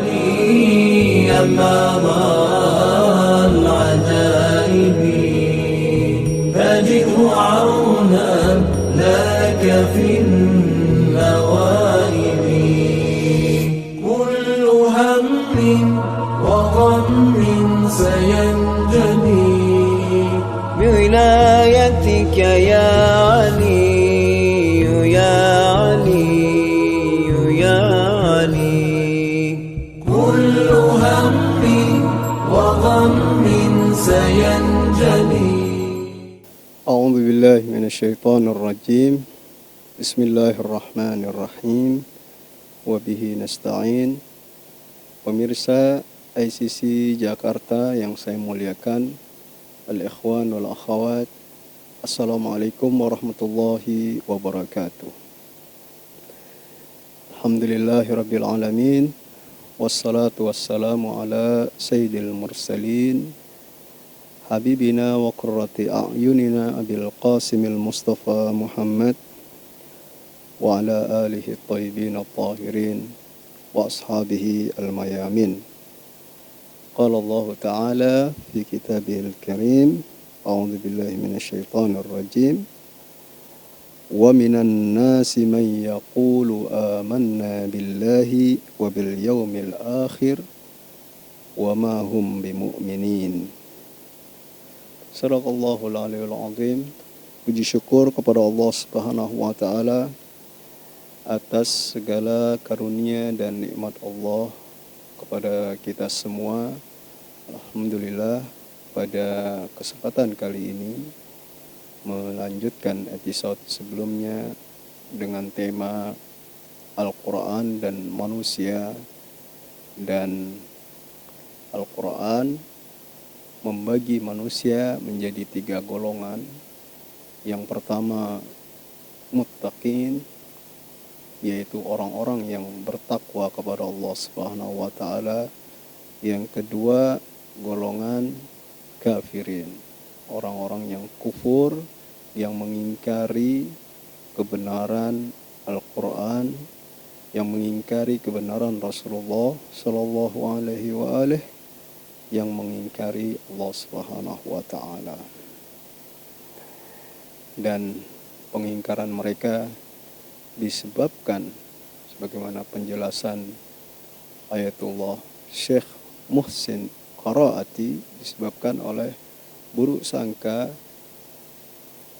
يا ماضى العجائب فجئ عونا لك في النوائب كل هم وغم سينجلي بعنايتك يا علي يا علي يا علي كل هم وغم سينجلي. أعوذ بالله من الشيطان الرجيم. بسم الله الرحمن الرحيم. وبه nasta'in. Pemirsa ICC Jakarta yang saya muliakan, al-ikhwan wal akhwat, assalamualaikum warahmatullahi wabarakatuh. Alhamdulillahirabbil alamin, wassalatu wassalamu ala sayyidil mursalin, habibina wa qurrati a'yunina abil qasimil mustafa Muhammad wa ala alihi at-tayyibin at-tahirin wa ashabihi al-mayamin. Qala Allah Ta'ala fi kitabihil karim, a'udzu billahi minasyaitonir rajim, wa minan nasi man yaqulu amanna billahi wa bil yawmil akhir wa ma hum bimu'minin. Sadaqallahul aliyul azim. Puji syukur kepada Allah Subhanahu wa taala atas segala karunia dan nikmat Allah kepada kita semua. Alhamdulillah, pada kesempatan kali ini melanjutkan episode sebelumnya dengan tema Al-Quran dan manusia. Dan Al-Quran membagi manusia menjadi 3 golongan. Yang pertama muttaqin, yaitu orang-orang yang bertakwa kepada Allah Subhanahu wa taala. Yang kedua golongan kafirin, orang-orang yang kufur, yang mengingkari kebenaran Al-Quran, yang mengingkari kebenaran Rasulullah sallallahu alaihi wa alihi, yang mengingkari Allah Subhanahu wa taala. Dan pengingkaran mereka disebabkan, sebagaimana penjelasan Ayatullah Syekh Muhsin Qaraati, disebabkan oleh buruk sangka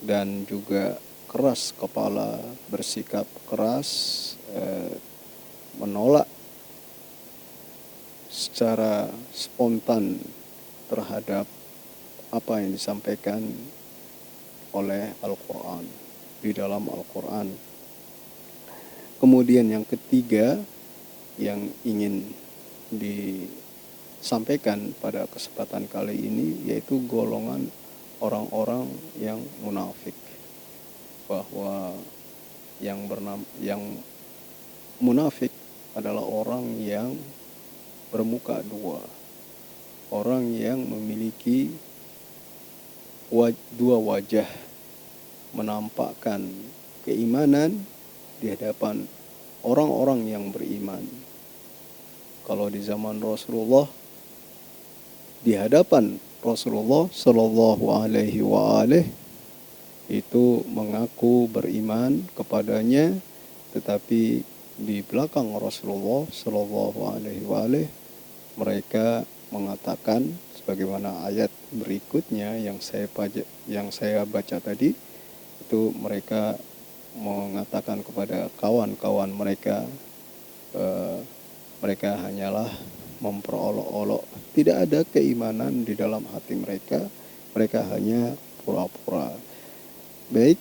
dan juga keras kepala, bersikap keras, menolak secara spontan terhadap apa yang disampaikan oleh Al-Quran, di dalam Al-Quran. Kemudian yang ketiga yang ingin disampaikan pada kesempatan kali ini, yaitu golongan orang-orang yang munafik. Bahwa yang munafik adalah orang yang bermuka dua, orang yang memiliki dua wajah, menampakkan keimanan di hadapan orang-orang yang beriman. Kalau di zaman Rasulullah, di hadapan Rasulullah sallallahu alaihi wa alihi, itu mengaku beriman kepadanya, tetapi di belakang Rasulullah sallallahu alaihi wa alihi mereka mengatakan, sebagaimana ayat berikutnya yang saya baca tadi, itu mereka mengatakan kepada kawan-kawan mereka, mereka hanyalah memperolok-olok, tidak ada keimanan di dalam hati mereka, mereka hanya pura-pura. Baik,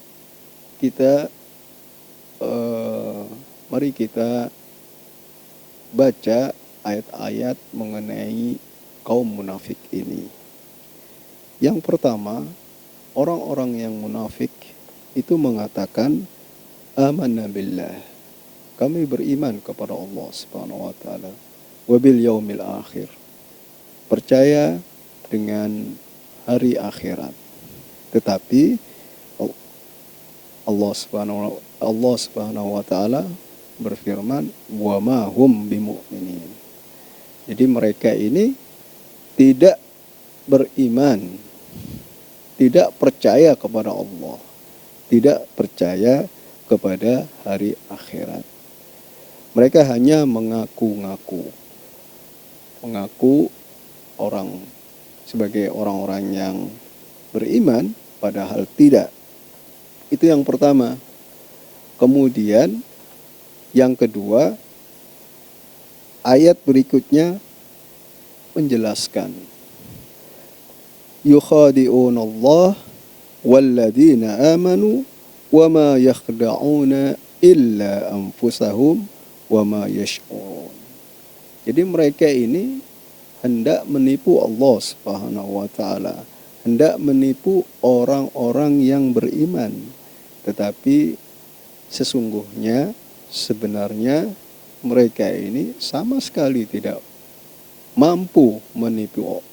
mari kita baca ayat-ayat mengenai kaum munafik ini. Yang pertama, orang-orang yang munafik itu mengatakan amanna billah, kami beriman kepada Allah Subhanahu wa taala, wa bil yaumil akhir, percaya dengan hari akhirat. Tetapi Allah Subhanahu wa taala berfirman, wa ma hum bimu'minin, Jadi mereka ini tidak beriman, tidak percaya kepada Allah, tidak percaya kepada hari akhirat. Mereka hanya mengaku orang sebagai orang-orang yang beriman, padahal tidak. Itu yang pertama. Kemudian yang kedua, ayat berikutnya menjelaskan, yukhadi'un Allah walladzina amanu wama yakhda'una illa anfusahum wama yash'urun. Jadi mereka ini hendak menipu Allah Subhanahu wa taala, hendak menipu orang-orang yang beriman, tetapi sesungguhnya sebenarnya mereka ini sama sekali tidak mampu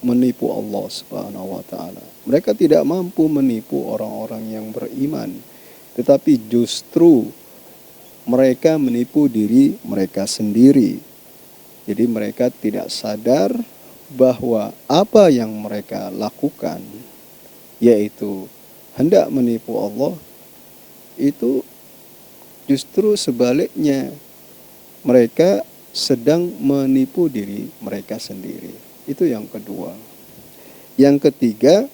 menipu Allah Subhanahu wa taala. Mereka tidak mampu menipu orang-orang yang beriman, tetapi justru mereka menipu diri mereka sendiri. Jadi mereka tidak sadar bahwa apa yang mereka lakukan, yaitu hendak menipu Allah, itu justru sebaliknya, mereka sedang menipu diri mereka sendiri. Itu yang kedua. Yang ketiga,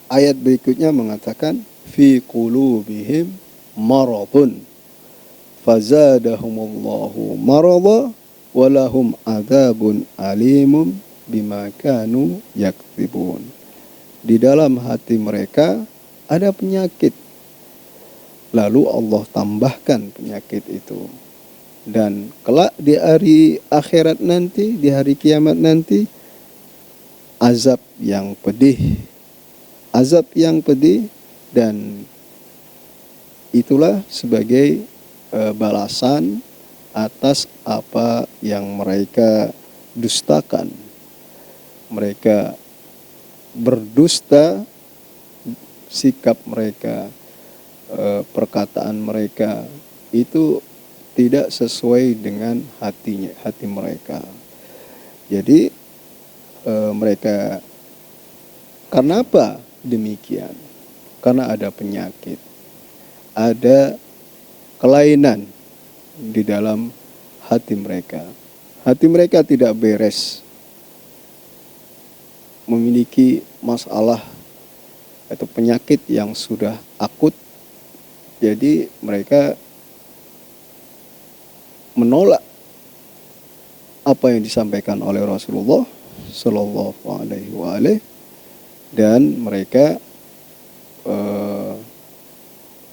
ayat berikutnya mengatakan fi qulubihim maradun fazadahumullahu marada walahum adzabun alimum bima kanu yakdzibun. Di dalam hati mereka ada penyakit, lalu Allah tambahkan penyakit itu. Dan kelak di hari akhirat nanti, di hari kiamat nanti, azab yang pedih. Azab yang pedih, dan itulah sebagai balasan atas apa yang mereka dustakan. Mereka berdusta, sikap mereka, perkataan mereka itu tidak sesuai dengan hati mereka. Jadi mereka, karena apa demikian? Karena ada penyakit, ada kelainan di dalam hati mereka. Hati mereka tidak beres, memiliki masalah atau penyakit yang sudah akut. Jadi mereka menolak apa yang disampaikan oleh Rasulullah Shallallahu Alaihi Wasallam, dan mereka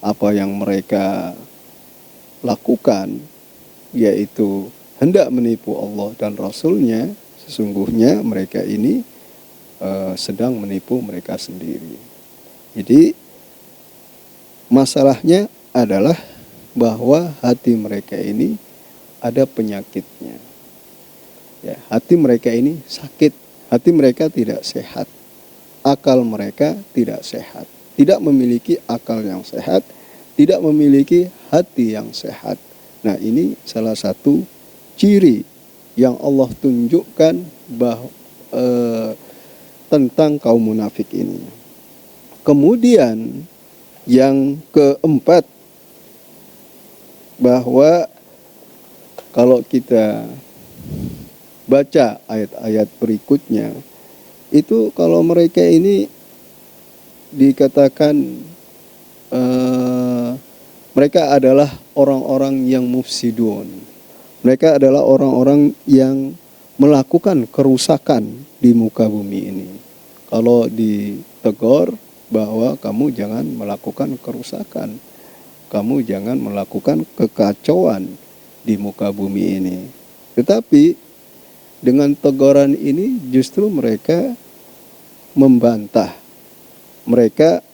apa yang mereka lakukan, yaitu hendak menipu Allah dan Rasulnya, sesungguhnya mereka ini sedang menipu mereka sendiri. Jadi masalahnya adalah bahwa hati mereka ini ada penyakitnya. Ya, hati mereka ini sakit, hati mereka tidak sehat, akal mereka tidak sehat, tidak memiliki akal yang sehat, tidak memiliki hati yang sehat. Nah, ini salah satu ciri yang Allah tunjukkan tentang kaum munafik ini. Kemudian yang keempat, bahwa kalau kita baca ayat-ayat berikutnya, itu kalau mereka ini dikatakan mereka adalah orang-orang yang mufsidun. Mereka adalah orang-orang yang melakukan kerusakan di muka bumi ini. Kalau ditegur bahwa kamu jangan melakukan kerusakan, kamu jangan melakukan kekacauan di muka bumi ini. Tetapi dengan teguran ini justru mereka membantah. Mereka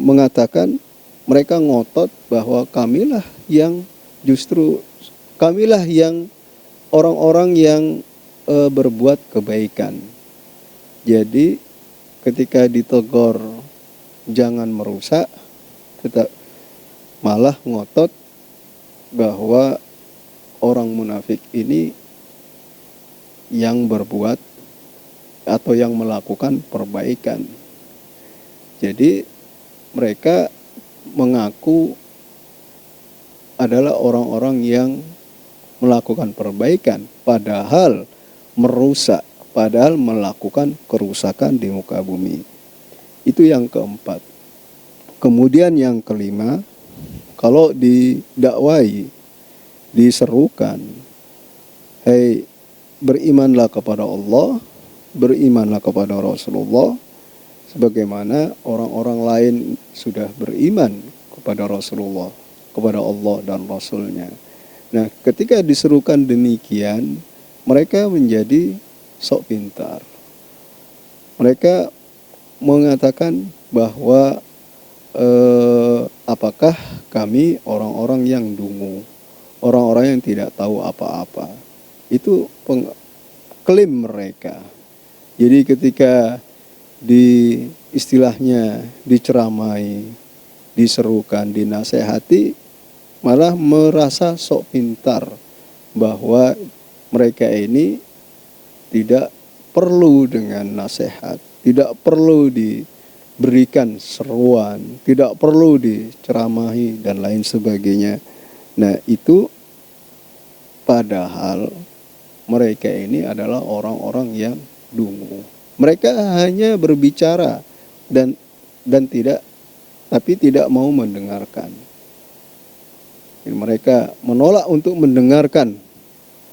mengatakan, mereka ngotot bahwa kamilah yang orang-orang yang berbuat kebaikan. Jadi ketika ditegur jangan merusak, tetap malah ngotot bahwa orang munafik ini yang berbuat atau yang melakukan perbaikan. Jadi mereka mengaku adalah orang-orang yang melakukan perbaikan, padahal merusak, padahal melakukan kerusakan di muka bumi. Itu yang keempat. Kemudian yang kelima, kalau didakwai, diserukan, hei, berimanlah kepada Allah, berimanlah kepada Rasulullah, sebagaimana orang-orang lain sudah beriman kepada Rasulullah, kepada Allah dan Rasulnya. Nah, ketika diserukan demikian, mereka menjadi sok pintar. Mereka mengatakan bahwa apakah kami orang-orang yang dungu, orang-orang yang tidak tahu apa-apa. Itu klaim mereka. Jadi ketika istilahnya diceramai, diserukan, dinasehati, malah merasa sok pintar bahwa mereka ini tidak perlu dengan nasihat, tidak perlu diberikan seruan, tidak perlu diceramahi dan lain sebagainya. Nah, itu padahal mereka ini adalah orang-orang yang dungu. Mereka hanya berbicara dan tidak mau mendengarkan. Mereka menolak untuk mendengarkan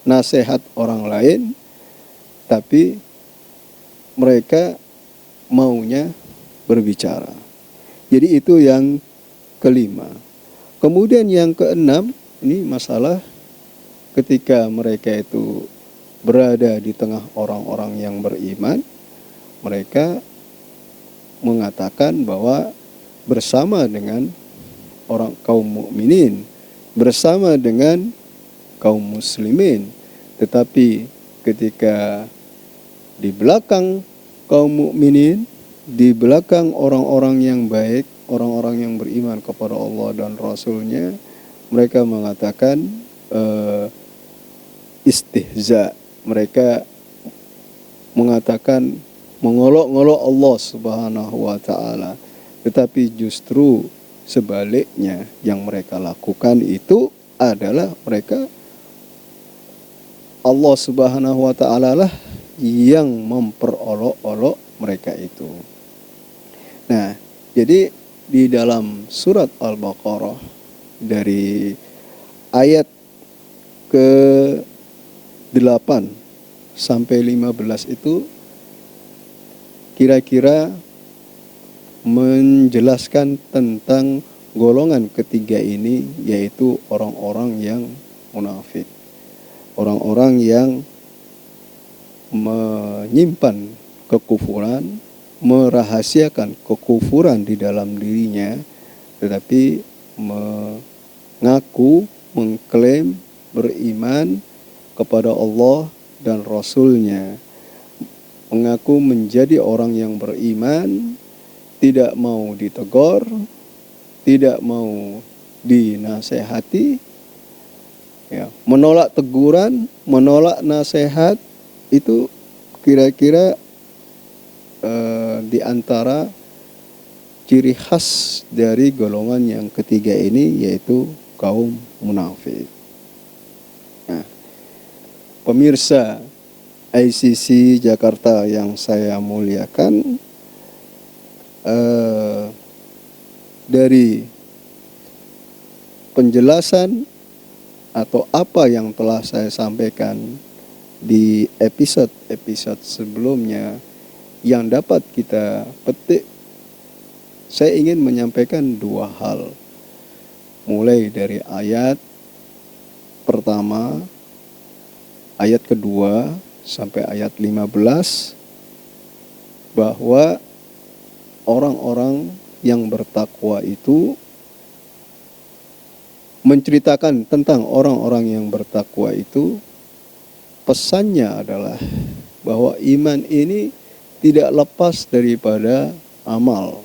nasihat orang lain, tapi mereka maunya berbicara. Jadi itu yang kelima. Kemudian yang keenam, ini masalah ketika mereka itu berada di tengah orang-orang yang beriman, mereka mengatakan bahwa bersama dengan orang kaum mukminin, bersama dengan kaum muslimin. Tetapi ketika di belakang kaum mukminin, di belakang orang-orang yang baik, orang-orang yang beriman kepada Allah dan Rasulnya, mereka mengatakan istihza. Mereka mengatakan mengolok-ngolok Allah Subhanahu wa taala. Tetapi justru sebaliknya yang mereka lakukan itu adalah mereka, Allah Subhanahu wa taala lah yang memperolok-olok mereka itu. Nah, jadi di dalam surat Al-Baqarah dari ayat ke-8 sampai 15 itu kira-kira menjelaskan tentang golongan ketiga ini, yaitu orang-orang yang munafik. Orang-orang yang menyimpan kekufuran, merahasiakan kekufuran di dalam dirinya, tetapi mengaku, mengklaim beriman kepada Allah dan Rasulnya, mengaku menjadi orang yang beriman, tidak mau ditegur, tidak mau dinasehati, ya, menolak teguran, menolak nasihat. Itu kira-kira di antara ciri khas dari golongan yang ketiga ini, yaitu kaum munafik. Nah, pemirsa ICC Jakarta yang saya muliakan, dari penjelasan atau apa yang telah saya sampaikan di episode-episode sebelumnya yang dapat kita petik, saya ingin menyampaikan dua hal. Mulai dari ayat pertama, ayat kedua sampai ayat 15, bahwa orang-orang yang bertakwa itu, menceritakan tentang orang-orang yang bertakwa itu, pesannya adalah bahwa iman ini tidak lepas daripada amal.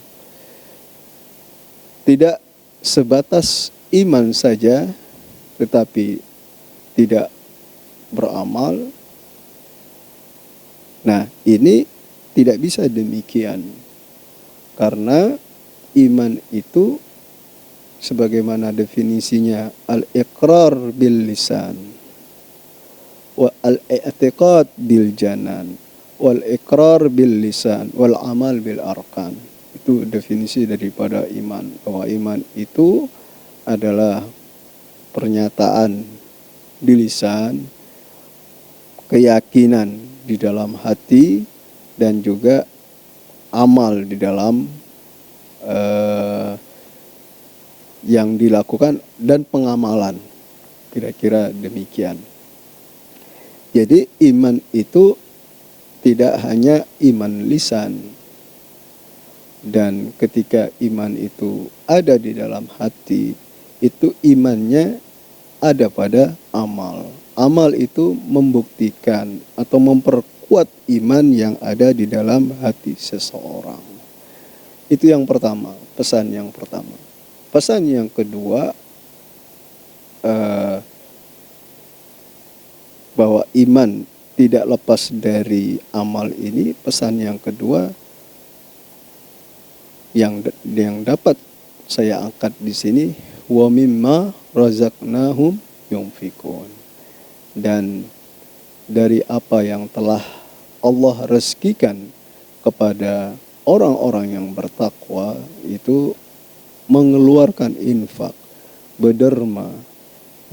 Tidak sebatas iman saja, tetapi tidak beramal. Nah, ini tidak bisa demikian. Karena iman itu sebagaimana definisinya al-iqrar bil lisan wa al-i'tiqad bil janan wal iqrar bil lisan wal amal bil arkan. Itu definisi daripada iman, bahwa iman itu adalah pernyataan di lisan, keyakinan di dalam hati, dan juga amal di dalam yang dilakukan dan pengamalan. Kira-kira demikian. Jadi iman itu tidak hanya iman lisan, dan ketika iman itu ada di dalam hati, itu imannya ada pada amal. Amal itu membuktikan atau memperkuat iman yang ada di dalam hati seseorang. Itu yang pertama, pesan yang pertama. Pesan yang kedua, bahwa iman tidak lepas dari amal ini. Pesan yang kedua yang dapat saya angkat di sini, wa mimma razaqnahum yunfikun, dan dari apa yang telah Allah rezekikan kepada orang-orang yang bertakwa itu mengeluarkan infak, berderma.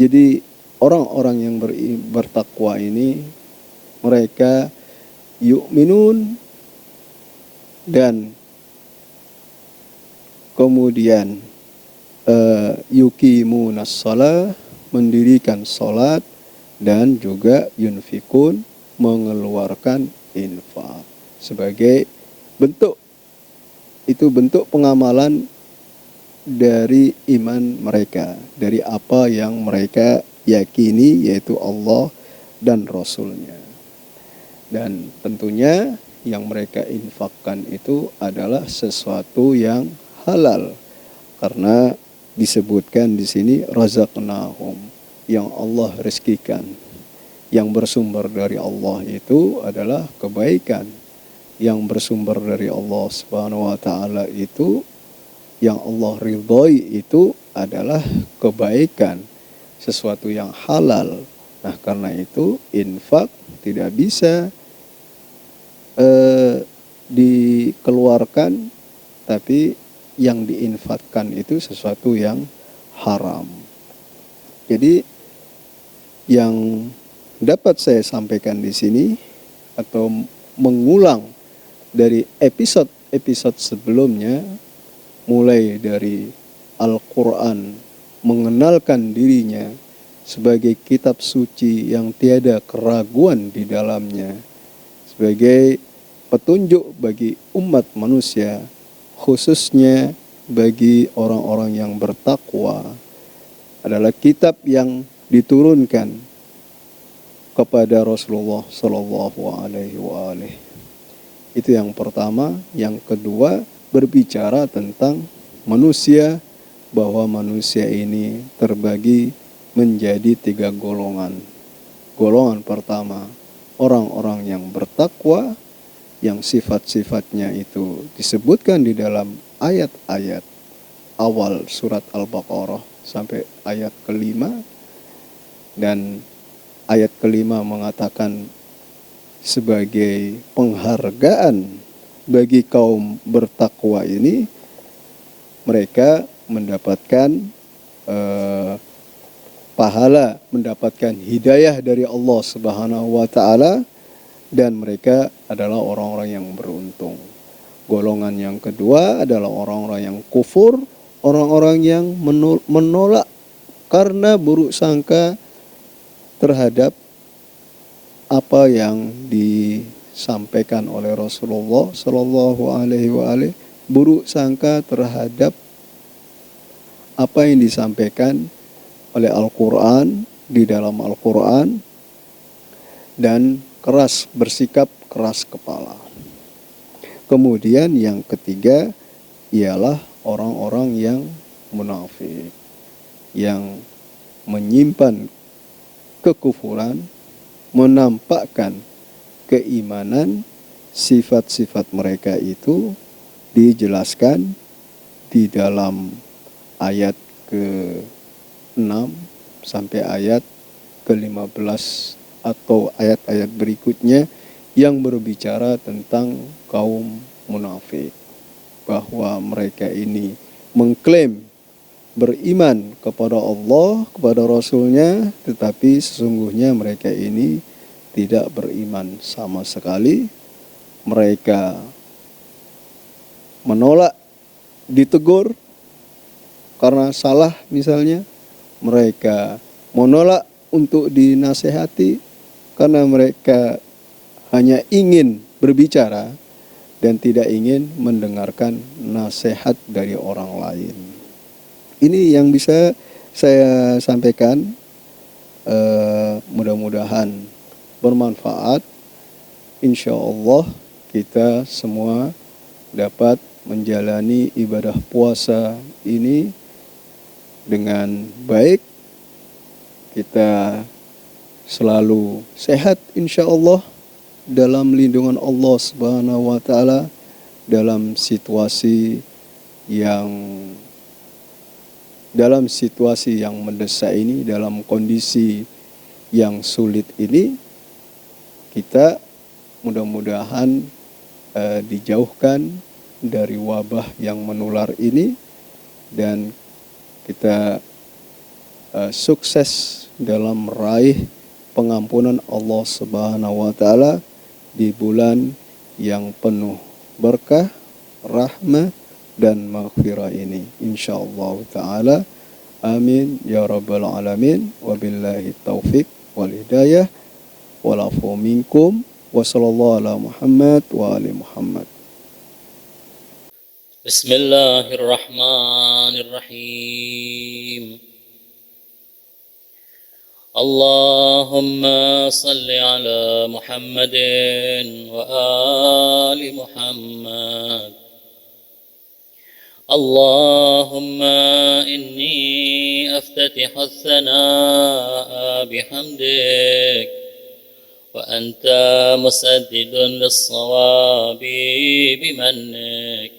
Jadi orang-orang yang bertakwa ini mereka yu'minun, dan kemudian yuqimunas shalah, mendirikan salat, dan juga yunfikun, mengeluarkan infak sebagai bentuk pengamalan dari iman mereka, dari apa yang mereka yakini, yaitu Allah dan Rasulnya. Dan tentunya yang mereka infakkan itu adalah sesuatu yang halal, karena disebutkan di sini razaqnahum, yang Allah rezekikan. Yang bersumber dari Allah itu adalah kebaikan. Yang bersumber dari Allah Subhanahu wa taala itu, yang Allah ridhoi itu adalah kebaikan, sesuatu yang halal. Nah, karena itu infak tidak bisa dikeluarkan, tapi yang diinfakkan itu sesuatu yang haram. Jadi yang dapat saya sampaikan di sini atau mengulang dari episode sebelumnya, mulai dari Al-Quran mengenalkan dirinya sebagai kitab suci yang tiada keraguan di dalamnya, sebagai petunjuk bagi umat manusia, khususnya bagi orang-orang yang bertakwa, adalah kitab yang diturunkan kepada Rasulullah Shallallahu Alaihi Wasallam. Itu yang pertama. Yang kedua, berbicara tentang manusia, bahwa manusia ini terbagi menjadi 3 golongan. Golongan pertama, orang-orang yang bertakwa, yang sifat-sifatnya itu disebutkan di dalam ayat-ayat awal surat Al-Baqarah sampai ayat kelima. Dan ayat kelima mengatakan sebagai penghargaan bagi kaum bertakwa ini, mereka mendapatkan pahala, mendapatkan hidayah dari Allah Subhanahu wa taala, dan mereka adalah orang-orang yang beruntung. Golongan yang kedua adalah orang-orang yang kufur, orang-orang yang menolak karena buruk sangka terhadap apa yang disampaikan oleh Rasulullah Shallallahu Alaihi Wasallam, buruk sangka terhadap apa yang disampaikan oleh Al-Quran, di dalam Al-Quran, dan bersikap keras kepala. Kemudian yang ketiga ialah orang-orang yang munafik, yang menyimpan kekufuran, menampakkan keimanan. Sifat-sifat mereka itu dijelaskan di dalam ayat ke-6 sampai ayat ke-15 atau ayat-ayat berikutnya yang berbicara tentang kaum munafik, bahwa mereka ini mengklaim beriman kepada Allah, kepada Rasulnya, tetapi sesungguhnya mereka ini tidak beriman sama sekali. Mereka menolak ditegur karena salah misalnya, mereka menolak untuk dinasehati karena mereka hanya ingin berbicara dan tidak ingin mendengarkan nasihat dari orang lain. Ini yang bisa saya sampaikan, mudah-mudahan bermanfaat. Insya Allah kita semua dapat menjalani ibadah puasa ini dengan baik. Kita selalu sehat insya Allah dalam lindungan Allah Subhanahu wa Ta'ala, dalam situasi yang mendesak ini, dalam kondisi yang sulit ini. Kita mudah-mudahan dijauhkan dari wabah yang menular ini, dan kita sukses dalam meraih pengampunan Allah Subhanahu wa Ta'ala di bulan yang penuh berkah, rahmah dan maghfirah ini, insyaallah taala. Amin ya rabbal alamin. Wabillahi taufiq wal hidayah wal afu minkum. Wa sallallahu ala Muhammad wa ali Muhammad. Bismillahirrahmanirrahim. Allahumma salli ala Muhammadin wa ali Muhammad. Allahumma inni aftatihu as-sanaa'a bihamdik وأنت مسدد للصواب بمنك،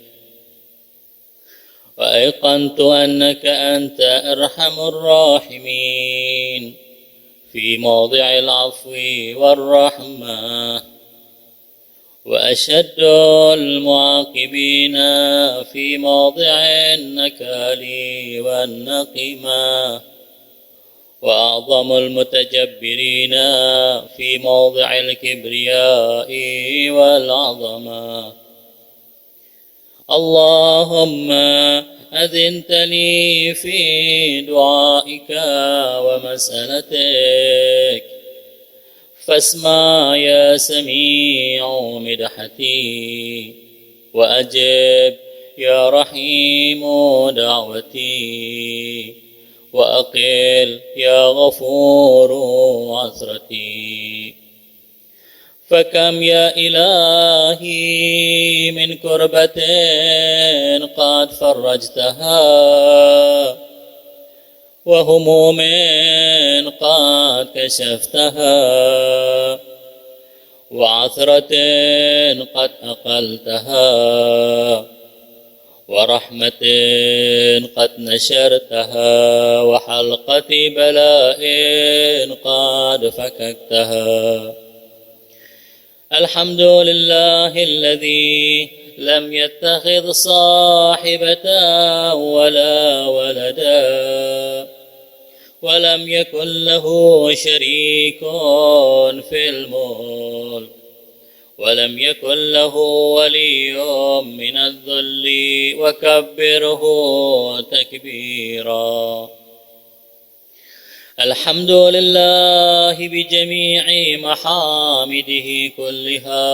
وأيقنت أنك أنت أرحم الراحمين في موضع العفو والرحمة، وأشد المعاقبين في موضع النكال والنقمة، وأعظم المتجبرين في موضع الكبرياء والعظمة. اللهم أذنت لي في دعائك ومسألتك، فاسمع يا سميع مدحتي، وأجب يا رحيم دعوتي، وأقل يا غفور عثرتي. فكم يا إلهي من كربة قد فرجتها، وهموم قد كشفتها، وعثرة قد أقلتها، ورحمة قد نشرتها، وحلقة بلاء قد فككتها. الحمد لله الذي لم يتخذ صاحبة ولا ولدا، ولم يكن له شريك في الملك، ولم يكن له ولي من الذل، وكبره تكبيرا. الحمد لله بجميع محامده كلها،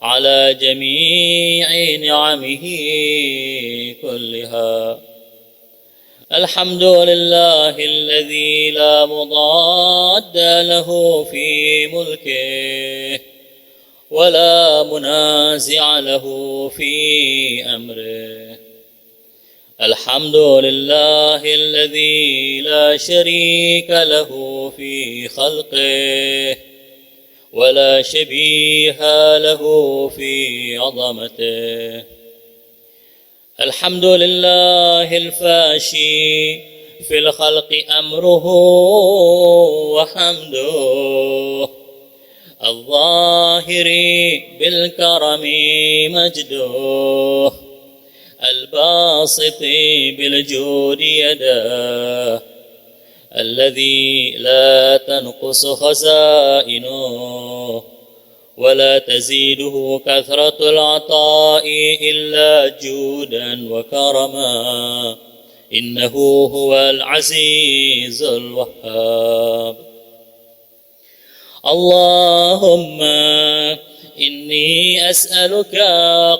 على جميع نعمه كلها. الحمد لله الذي لا مضاد له في ملكه، ولا منازع له في أمره. الحمد لله الذي لا شريك له في خلقه ولا شبيه له في عظمته. الحمد لله الفاشي في الخلق أمره وحمده، الظاهر بالكرم مجده، الباسط بالجود يداه، الذي لا تنقص خزائنه ولا تزيده كثرة العطاء إلا جودا وكرما، إنه هو العزيز الوهاب. اللهم إني أسألك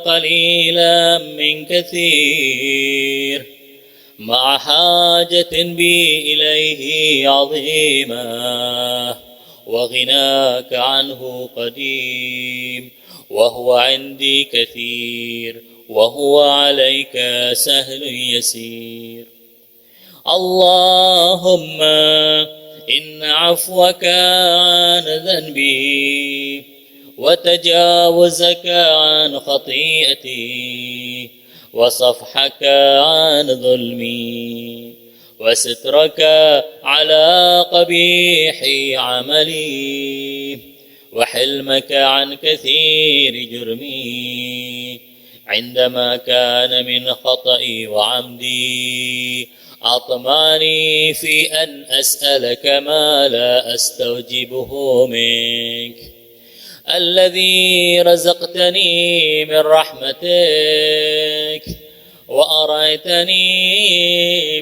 قليلا من كثير مع حاجة بي إليه عظيمة، وغناك عنه قديم، وهو عندي كثير، وهو عليك سهل يسير. اللهم إن عفوك عن ذنبي وتجاوزك عن خطيئتي وصفحك عن ظلمي وسترك على قبيح عملي وحلمك عن كثير جرمي، عندما كان من خطئي وعمدي أطمعني في أن أسألك ما لا أستوجبه منك، الذي رزقتني من رحمتك وأريتني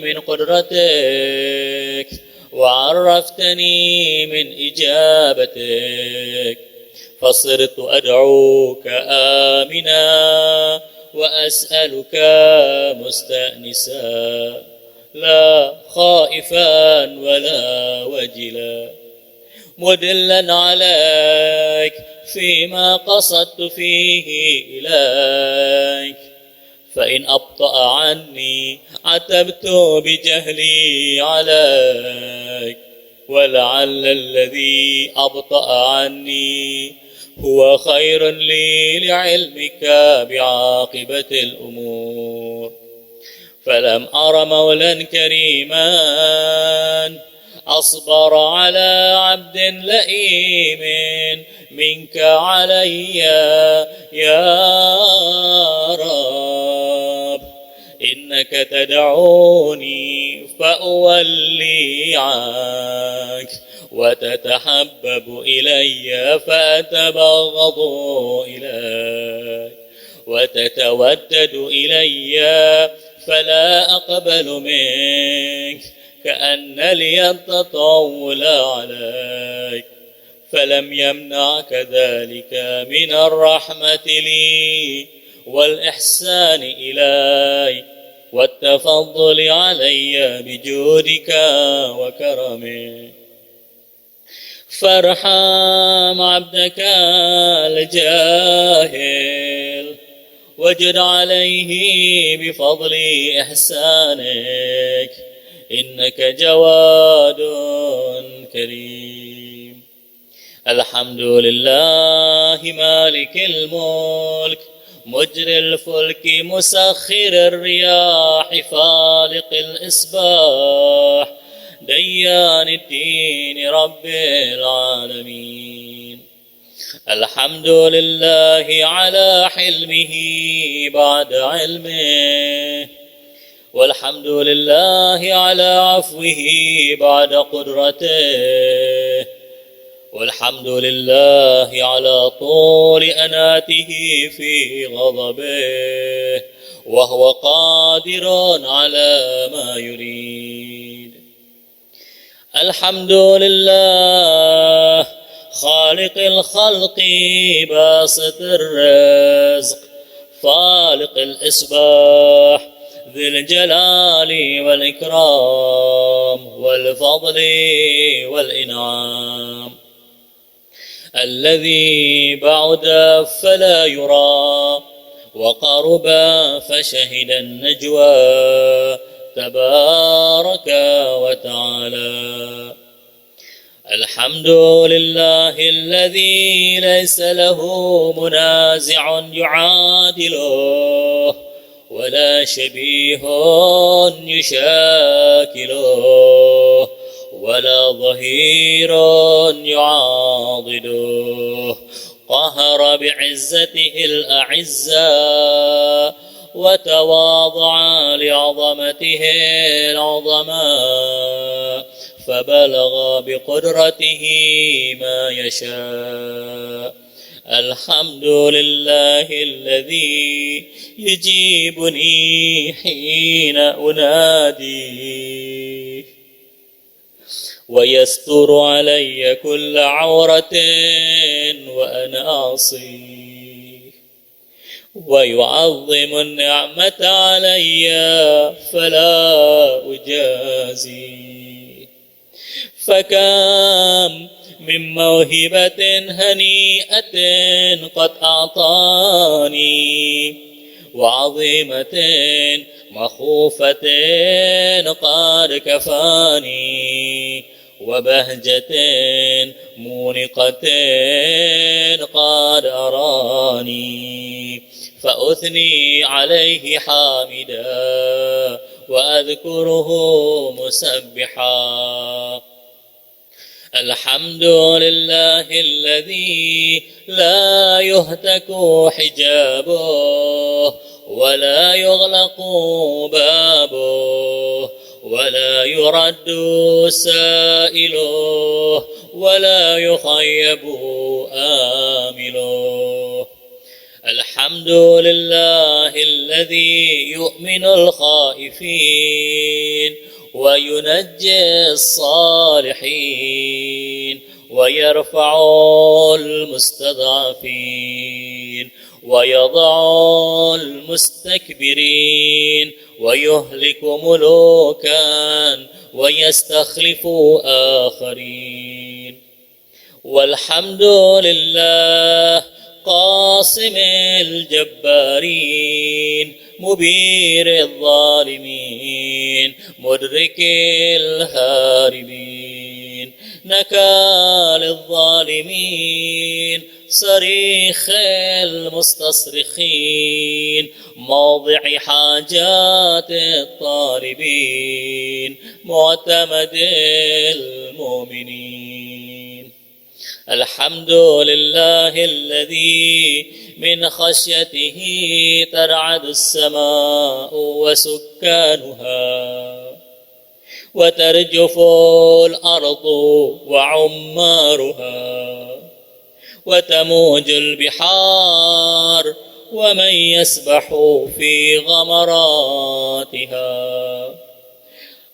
من قدرتك وعرفتني من إجابتك، فصرت أدعوك آمنا وأسألك مستأنسا، لا خائفا ولا وجلا، مدلا عليك فيما قصدت فيه إليك، فإن أبطأ عني عتبت بجهلي عليك، ولعل الذي أبطأ عني هو خير لي لعلمك بعاقبة الأمور. فلم أر مولا كريما أصبر على عبد لئيم منك علي يا رب، إنك تدعوني فأولي عنك وتتحبب إلي فأتبغض إليك وتتودد إلي فلا أقبل منك، كأن لي التطول عليك، فلم يمنعك ذلك من الرحمة لي والإحسان إلي والتفضل علي بجودك وكرمك. فارحم عبدك الجاهل وجد عليه بفضل إحسانك، إنك جواد كريم. الحمد لله مالك الملك مجري الفلك مسخر الرياح فالق الإصباح ديان الدين رب العالمين. الحمد لله على حلمه بعد علمه، والحمد لله على عفوه بعد قدرته، والحمد لله على طول أناته في غضبه، وهو قادر على ما يريد. الحمد لله خالق الخلق باسط الرزق فالق الإصباح ذي الجلال والإكرام والفضل والإنعام، الذي بعد فلا يرى وقربا فشهد النجوى تبارك وتعالى. الحمد لله الذي ليس له منازع يعادله ولا شبيه يشاكله ولا ظهير يعاضده. قهر بعزته الأعزاء وتواضع لعظمته العظماء، فبلغ بقدرته ما يشاء. الحمد لله الذي يجيبني حين أناديه ويستر علي كل عورة وأنا أعصيه، ويعظم النعمة علي فلا أجازيه. فكم من موهبة هنيئة قد أعطاني، وعظيمة مخوفة قد كفاني، وبهجة مونقة قد أراني. فأثني عليه حامدا وأذكره مسبحا. الحمد لله الذي لا يهتك حجابه ولا يغلق بابه ولا يرد سائله ولا يخيب آمله. الحمد لله الذي يؤمن الخائفين وينجي الصالحين ويرفع المستضعفين ويضع المستكبرين ويهلك ملوكا ويستخلف آخرين. والحمد لله قاصم الجبارين مبير الظالمين مدرك الهاربين نكال الظالمين صريخ المستصرخين موضع حاجات الطالبين معتمد المؤمنين. الحمد لله الذي من خشيته ترعد السماء وسكانها وترجف الأرض وعمارها وتموج البحار ومن يسبح في غمراتها.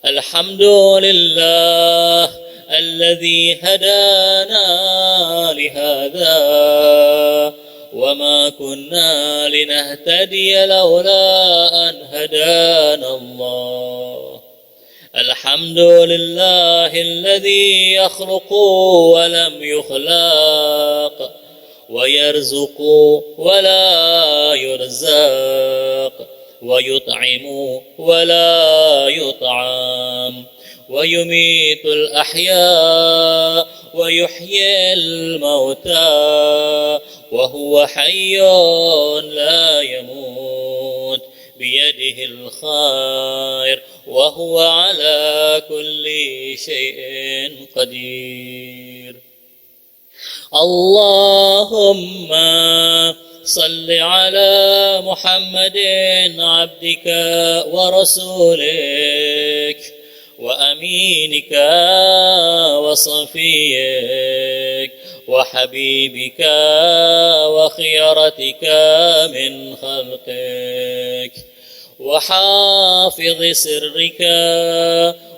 الحمد لله الذي هدانا لهذا وما كنا لنهتدي لولا أن هدانا الله. الحمد لله الذي يخلق ولم يخلق ويرزق ولا يرزق ويطعم ولا يطعم ويميت الأحياء ويحيي الموتى وهو حي لا يموت بيده الخير وهو على كل شيء قدير. اللهم صل على محمد عبدك ورسولك وأمينك وصفيك وحبيبك وخيرتك من خلقك وحافظ سرك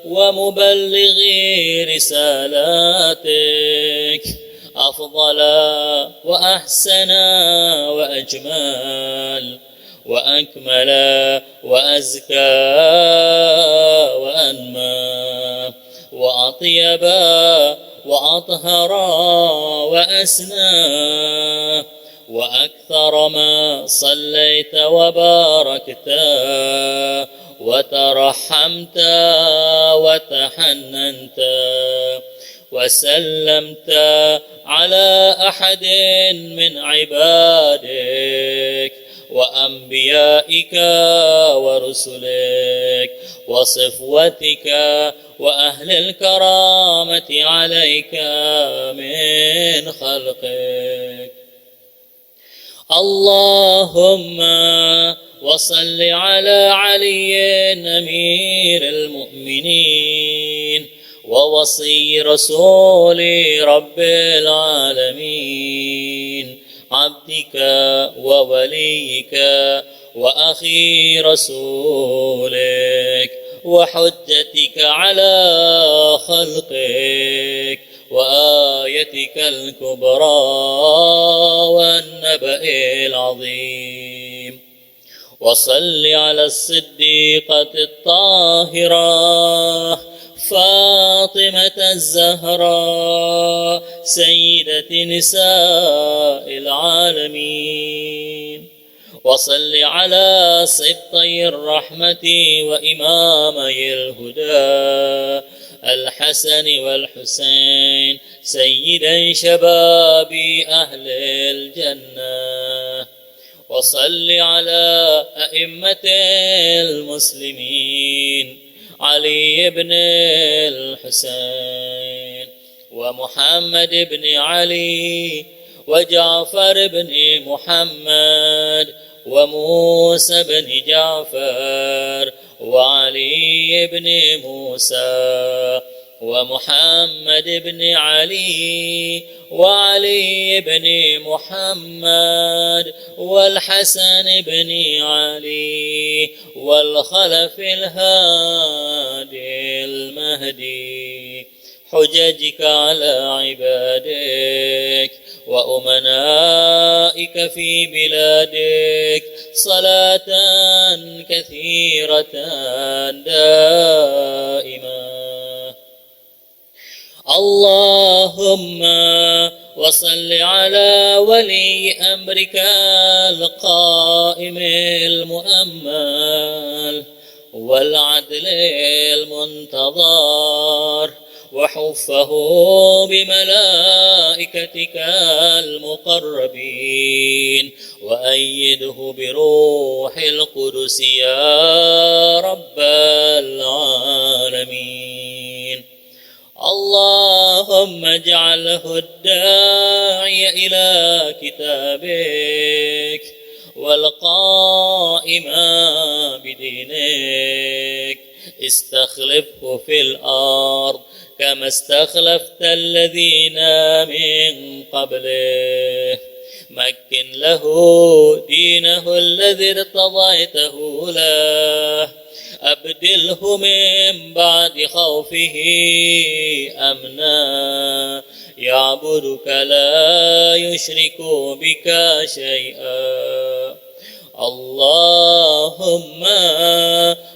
ومبلغ رسالاتك أفضل وأحسن وأجمل وأكمل وأزكى وأنمى وأطيب وأطهر وأسنى وأكثر ما صليت وباركت وترحمت وتحننت وسلمت على أحد من عبادك وأنبيائك ورسلك وصفوتك وأهل الكرامة عليك من خلقك. اللهم وصل على علي أمير المؤمنين ووصي رسول رب العالمين، عبدك ووليك وأخي رسولك وحجتك على خلقك وآيتك الكبرى والنبأ العظيم. وصل على الصديقة الطاهرة فاطمة الزهراء سيدة نساء العالمين. وصل على سبطي الرحمة وإمامي الهدى الحسن والحسين سيدا شباب أهل الجنة. وصل على أئمة المسلمين علي بن الحسين ومحمد بن علي وجعفر بن محمد وموسى بن جعفر وعلي بن موسى ومحمد بن علي وعلي بن محمد والحسن بن علي والخلف الهادي المهدي، حججك على عبادك وأمنائك في بلادك صلاة كثيرة دائمة. اللهم وصل على ولي أمرك القائم المؤمل والعدل المنتظر وحفه بملائكتك المقربين وأيده بروح القدس يا رب العالمين. اللهم اجعله الداعي إلى كتابك والقائم بدينك، استخلفه في الأرض كما استخلفت الذين من قبله. مكن له دينه الذي ارتضيته له، أبدله من بعد خوفه أمنا، يعبدك لا يشرك بك شيئا. اللهم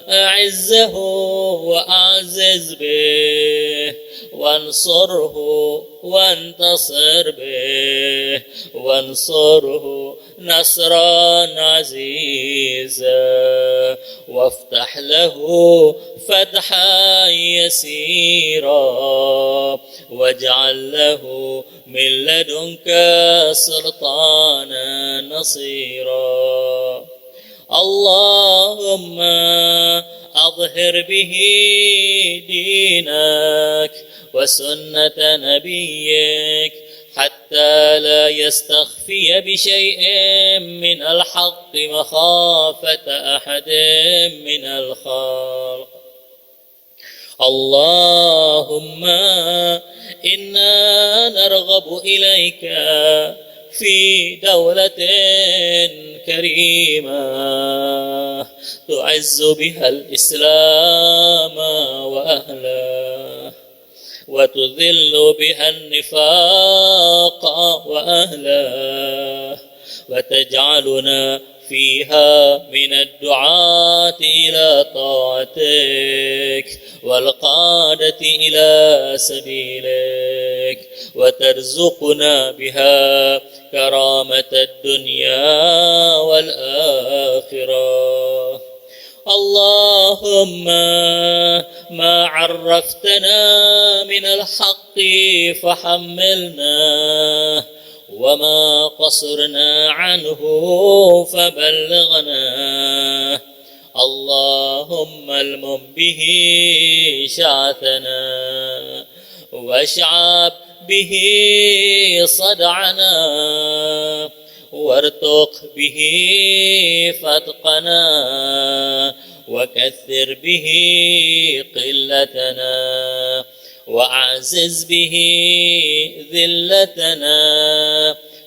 أعزه وأعزز به، وانصره وانتصر به، وانصره نصرا عزيزا، وافتح له فتحا يسيرا، واجعل له من لدنك سلطانا نصيرا. اللهم أظهر به دينك وسنة نبيك حتى لا يستخفي بشيء من الحق مخافة أحد من الخلق. اللهم إنا نرغب إليك في دولة كريمة تعز بها الإسلام وأهله، وتذل بها النفاق وأهله، وتجعلنا فيها من الدعاة إلى طاعتك والقادة إلى سبيلك، وترزقنا بها كرامة الدنيا والآخرة. اللهم ما عرفتنا من الحق فحملنا، وما قصرنا عنه فبلغنا. اللهم المم به شعثنا، واشعب به صدعنا، وارتق به فتقنا، وكثر به قلتنا، وأعزز به ذلتنا،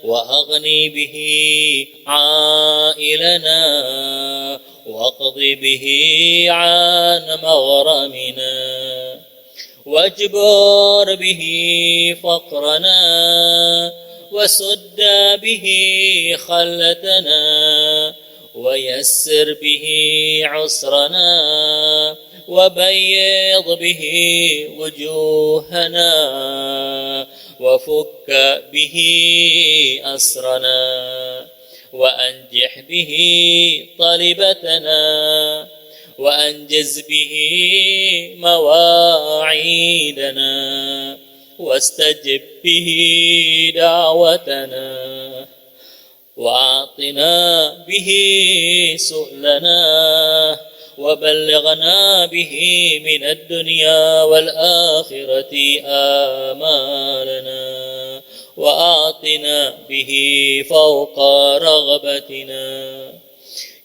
وأغني به عائلنا، واقض به عن مغرمنا، واجبر به فقرنا، وسد به خلتنا، ويسر به عسرنا، وبيض به وجوهنا، وفك به أسرنا، وأنجح به طلبتنا، وأنجز به مواعيدنا، واستجب به دعوتنا، وأعطنا به سؤلنا، وبلغنا به من الدنيا والآخرة آمالنا، وأعطنا به فوق رغبتنا.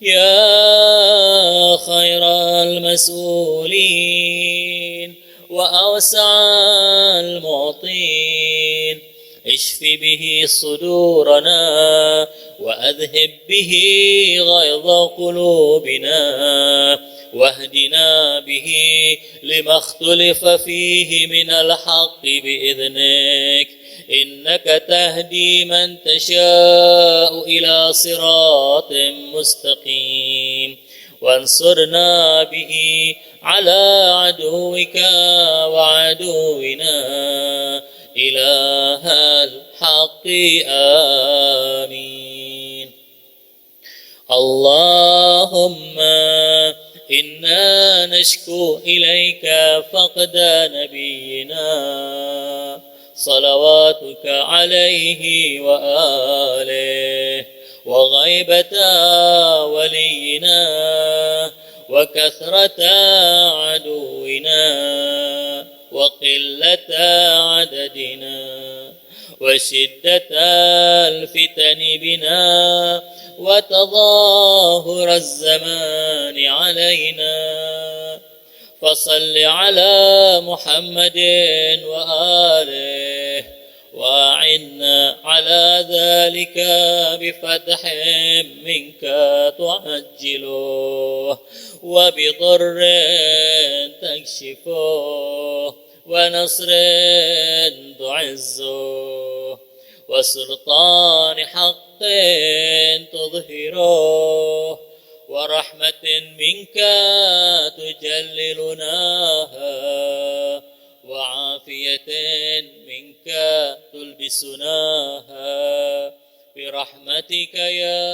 يا خير المسؤولين وأوسع المعطين، اشف به صدورنا، وأذهب به غيظ قلوبنا، واهدنا به لما اختلف فيه من الحق بإذنك، إنك تهدي من تشاء إلى صراط مستقيم. وانصرنا به على عدوك وعدونا، إله الحق. آمين. اللهم إنا نشكو إليك فقد نبينا صلواتك عليه وآله، وغيبة ولينا، وكثرة عدونا، وقلة عددنا، وشدة الفتن بنا، وتظاهر الزمان علينا. فصل على محمد وآله، وأعنا على ذلك بفتح منك تعجله، وبضر تكشفه، ونصر تعزه، وسلطان حق تظهره، ورحمة منك تجللناها، وعافية منك تلبسناها، برحمتك يا